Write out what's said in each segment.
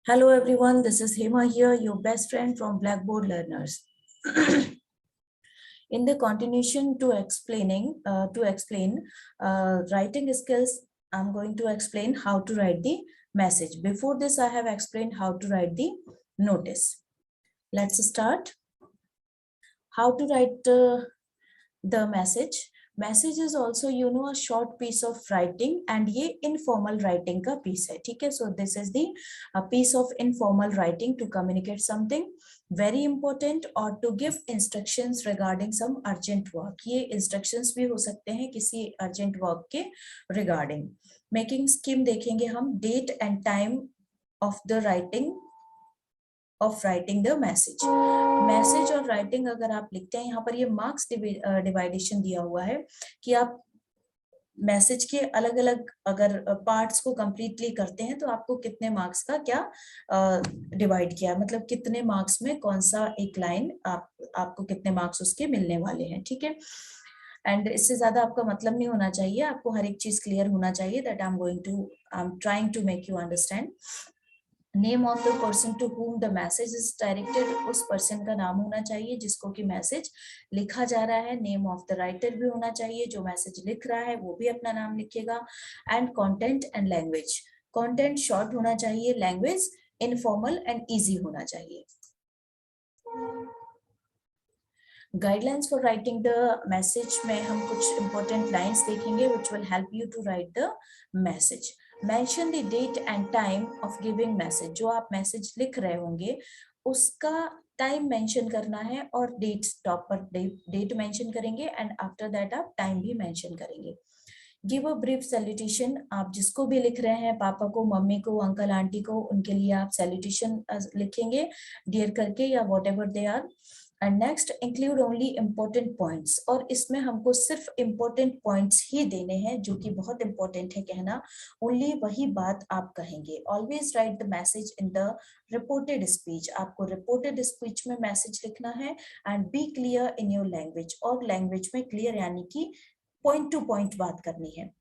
Hello everyone, this is Hema here, your best friend from Blackboard Learners. In the continuation to explain writing skills, I'm going to explain how to write the message. Before this, I have explained how to write the notice. Let's start. How to write the message. Message is also a short piece of writing and ये informal writing का piece है. ठीक है, so this is the piece of informal writing to communicate something very important और to give instructions regarding some urgent work. ये instructions भी हो सकते हैं किसी अर्जेंट वर्क के रिगार्डिंग. मेकिंग स्कीम देखेंगे हम. Date and time of the writing of writing the message. Message और राइटिंग अगर आप लिखते हैं, यहाँ पर ये मार्क्स डिवाइडेशन दिया हुआ है कि आप मैसेज के अलग अलग अगर पार्ट्स को कंप्लीटली करते हैं तो आपको कितने मार्क्स का क्या डिवाइड किया, मतलब कितने मार्क्स में कौन सा एक लाइन आपको कितने मार्क्स उसके मिलने वाले हैं. ठीक है, एंड इससे ज्यादा आपका मतलब नहीं होना चाहिए, आपको हर एक चीज क्लियर होना चाहिए. That I am trying to make you understand. Name of the person to whom the message is directed, उस पर्सन का नाम होना चाहिए जिसको कि मैसेज लिखा जा रहा है. नेम ऑफ द राइटर भी होना चाहिए, जो मैसेज लिख रहा है वो भी अपना नाम लिखेगा. And content and language. Content short होना चाहिए, लैंग्वेज इनफॉर्मल एंड इजी होना चाहिए. Guidelines for writing the message में हम कुछ इंपॉर्टेंट लाइंस देखेंगे which will help you to write the message. Mention the date and time of giving message. जो आप मैसेज लिख रहे होंगे उसका टाइम मेंशन करना है और डेट, टॉप पर डेट मेंशन करेंगे एंड आफ्टर दैट आप टाइम भी मेंशन करेंगे. Give a brief salutation. आप जिसको भी लिख रहे हैं, पापा को, मम्मी को, अंकल आंटी को, उनके लिए आप सैल्यूटेशन लिखेंगे डियर करके या whatever they are. And next, include only important points. और इसमें हमको सिर्फ इम्पोर्टेंट पॉइंट्स ही देने हैं जो कि बहुत इंपॉर्टेंट है कहना. ओनली वही बात आप कहेंगे. Always write the message in the reported speech. आपको रिपोर्टेड स्पीच में मैसेज लिखना है. And be clear in your language. और लैंग्वेज में क्लियर यानी कि पॉइंट टू पॉइंट बात करनी है.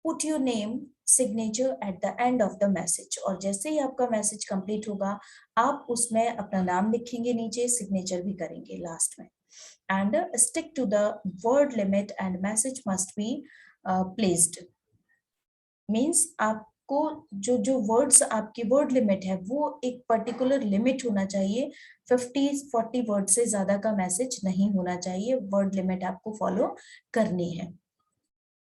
Put your name, signature at the end of the message. और जैसे ही आपका मैसेज कंप्लीट होगा आप उसमें अपना नाम लिखेंगे, नीचे सिग्नेचर भी करेंगे लास्ट में. And stick to the word limit and message must be placed. Means आपको जो वर्ड्स, आपकी वर्ड लिमिट है वो एक पर्टिकुलर लिमिट होना चाहिए. 50-40 वर्ड से ज्यादा का मैसेज नहीं होना चाहिए. वर्ड लिमिट आपको फॉलो करनी है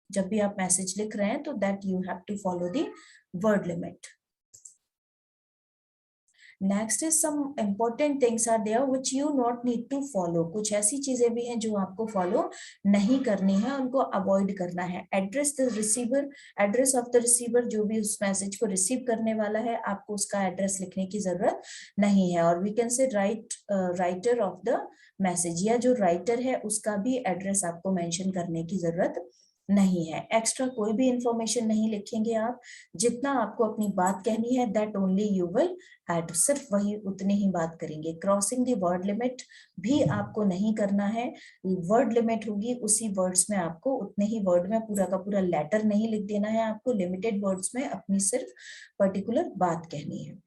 जब भी आप मैसेज लिख रहे हैं, तो that you have to follow the word limit. Next is some important things are there which you not need to follow. कुछ ऐसी चीजें भी हैं जो आपको फॉलो नहीं करनी है, उनको अवॉइड करना है. Address the receiver. Address of the receiver, जो भी उस मैसेज को रिसीव करने वाला है, आपको उसका एड्रेस लिखने की जरूरत नहीं है. और we can say writer of the message, या जो राइटर है उसका भी एड्रेस आपको मेंशन करने की जरूरत नहीं है. एक्स्ट्रा कोई भी इंफॉर्मेशन नहीं लिखेंगे आप. जितना आपको अपनी बात कहनी है that only you will add. सिर्फ वही उतनी ही बात करेंगे. क्रॉसिंग द वर्ड लिमिट भी आपको नहीं करना है. वर्ड लिमिट होगी उसी वर्ड्स में आपको उतने ही वर्ड में पूरा का पूरा लेटर नहीं लिख देना है. आपको लिमिटेड वर्ड्स में अपनी सिर्फ पर्टिकुलर बात कहनी है.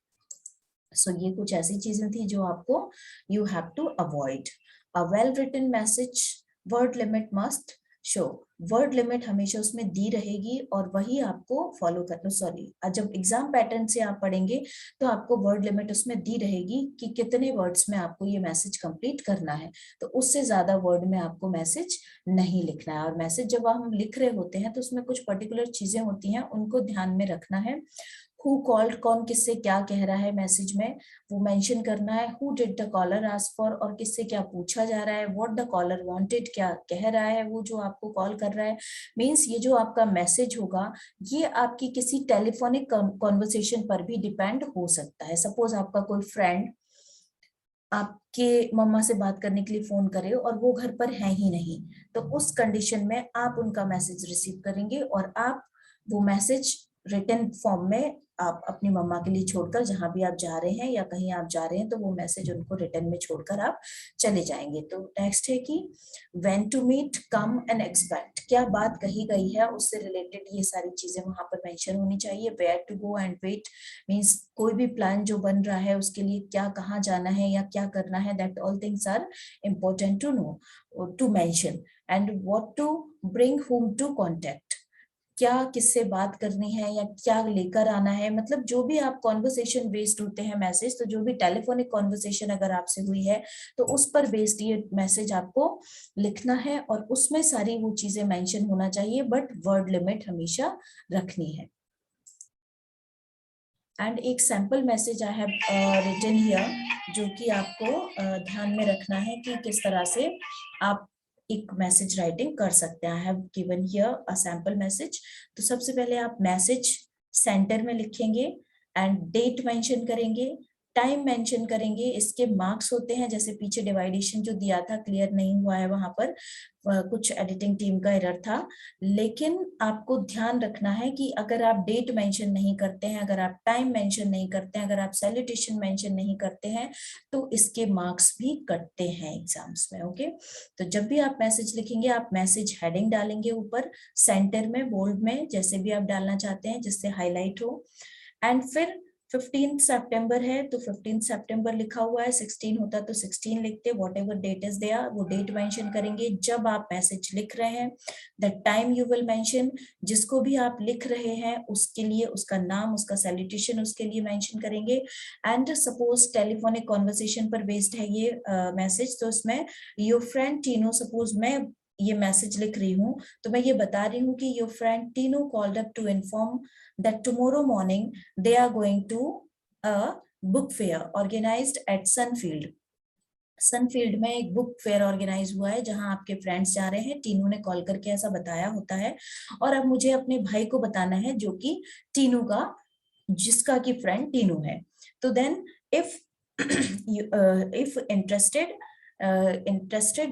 सो ये कुछ ऐसी चीजें थी जो आपको you have to avoid. A well written message word limit must show. Word limit हमेशा उसमें दी रहेगी और वही आपको फॉलो करना. सॉरी, जब एग्जाम पैटर्न से आप पढ़ेंगे तो आपको वर्ड लिमिट उसमें दी रहेगी कि कितने वर्ड्स में आपको ये मैसेज कंप्लीट करना है. तो उससे ज्यादा वर्ड में आपको मैसेज नहीं लिखना है. और मैसेज जब हम लिख रहे होते हैं तो उसमें कुछ पर्टिकुलर चीजें होती हैं, उनको ध्यान में रखना है. हु कॉल्ड, कौन किससे क्या कह रहा है मैसेज में, वो मेंशन करना है. Who did the caller ask for, और किससे क्या पूछा जा रहा है. व्हाट द कॉलर वांटेड, क्या कह रहा है वो जो आपको कॉल कर रहा है. मींस ये जो आपका मैसेज होगा ये आपकी किसी टेलीफोनिक कॉन्वर्सेशन पर भी डिपेंड हो सकता है. सपोज आपका कोई फ्रेंड आपके मम्मा से बात करने के लिए फोन करे और वो घर पर है ही नहीं, तो उस कंडीशन में आप उनका मैसेज रिसीव करेंगे और आप वो मैसेज रिटन फॉर्म में आप अपनी मम्मा के लिए छोड़कर जहां भी आप जा रहे हैं या कहीं आप जा रहे हैं तो वो मैसेज उनको रिटर्न में छोड़कर आप चले जाएंगे। तो नेक्स्ट है कि when to meet, come and expect, क्या बात कही गई है उससे रिलेटेड ये सारी चीजें वहां पर मेंशन होनी चाहिए। Where to go and wait means कोई भी प्लान जो बन रहा है उसके लिए क्या कहाँ जाना है या क्या करना है, that all things are important to know, to mention. And what to bring, whom to contact, क्या किससे बात करनी है या क्या लेकर आना है, मतलब जो भी आप कॉन्वर्सेशन बेस्ड होते हैं मैसेज, तो जो भी टेलीफोनिक कॉन्वर्सेशन अगर आपसे हुई है तो उस पर बेस्ड ये मैसेज आपको लिखना है और उसमें सारी वो चीजें मेंशन होना चाहिए, बट वर्ड लिमिट हमेशा रखनी है। एंड एक sample message I have written here, जो कि आपको ध्यान में रखना है कि किस तरह से आप एक मैसेज राइटिंग कर सकते हैं। I have given here a sample message. तो सबसे पहले आप मैसेज सेंटर में लिखेंगे एंड डेट मेंशन करेंगे, टाइम मेंशन करेंगे, इसके मार्क्स होते हैं, जैसे पीछे डिवाइडेशन जो दिया था क्लियर नहीं हुआ है वहां पर, कुछ एडिटिंग टीम का एरर था। लेकिन आपको ध्यान रखना है कि अगर आप डेट मेंशन नहीं करते हैं, अगर आप टाइम मेंशन नहीं करते हैं, अगर आप सैल्यूटेशन मेंशन नहीं करते हैं तो इसके मार्क्स भी कटते हैं एग्जाम्स में। ओके, तो जब भी आप मैसेज लिखेंगे आप मैसेज हेडिंग डालेंगे ऊपर सेंटर में, बोल्ड में, जैसे भी आप डालना चाहते हैं जिससे हाईलाइट हो। एंड फिर 15 सितंबर है तो 15 सितंबर लिखा हुआ है, 16 होता तो 16 लिखते, whatever date is there वो डेट मेंशन करेंगे। जब आप मैसेज लिख रहे हैं the time you will mention, जिसको भी आप लिख रहे हैं उसके लिए उसका नाम, उसका सैल्यूटेशन उसके लिए मेंशन करेंगे। एंड सपोज टेलीफोनिक कॉन्वर्सेशन पर बेस्ड है ये मैसेज, तो उसमें योर फ्रेंड टीनो, सपोज मैं ये मैसेज लिख रही हूँ तो मैं ये बता रही हूँ कि your friend Tino called up to inform that tomorrow morning they are going to a book fair organized at Sunfield। सनफील्ड में एक बुक फेयर ऑर्गेनाइज हुआ है जहां आपके फ्रेंड्स जा रहे हैं, टीनू ने कॉल करके ऐसा बताया होता है। और अब मुझे अपने भाई को बताना है जो कि टीनू का, जिसका की फ्रेंड टीनू है। तो then if if interested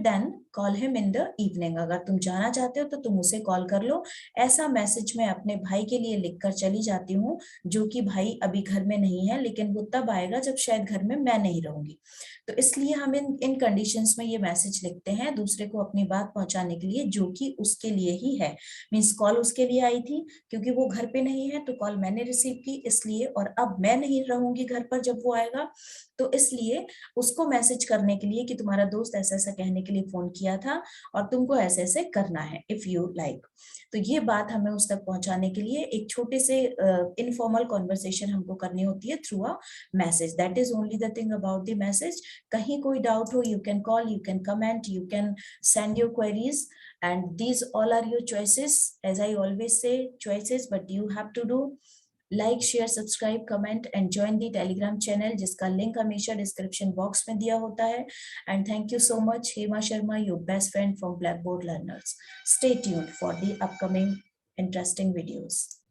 then call him in the evening, अगर तुम जाना चाहते हो तो तुम उसे कॉल कर लो। ऐसा मैसेज मैं अपने भाई के लिए लिखकर चली जाती हूँ, जो कि भाई अभी घर में नहीं है, लेकिन वो तब आएगा जब शायद घर में मैं नहीं रहूंगी। तो इसलिए हम इन कंडीशंस में ये मैसेज लिखते हैं दूसरे को अपनी बात पहुंचाने के लिए, जो कि उसके लिए ही है। मीन्स कॉल उसके लिए आई थी क्योंकि वो घर पे नहीं है, तो कॉल मैंने रिसीव की इसलिए, और अब मैं नहीं रहूंगी घर पर जब वो आएगा, तो इसलिए उसको मैसेज करने के लिए कि तुम्हारा दोस्त ऐसा ऐसा कहने के लिए फोन किया था और तुमको ऐसे ऐसे करना है इफ यू लाइक। तो ये बात हमें उस तक पहुंचाने के लिए एक छोटे से इनफॉर्मल कॉन्वर्सेशन हमको करनी होती है through a message. That is only the thing about the message. कहीं कोई डाउट हो, you can call, you can comment, you can send your queries, and these all are your choices. As I always say, choices, but you have to do like, share, subscribe, comment and join the Telegram channel, जिसका link हमेशा description box में दिया होता है। And thank you so much, Hema Sharma, your best friend from blackboard learners. Stay tuned for the upcoming interesting videos.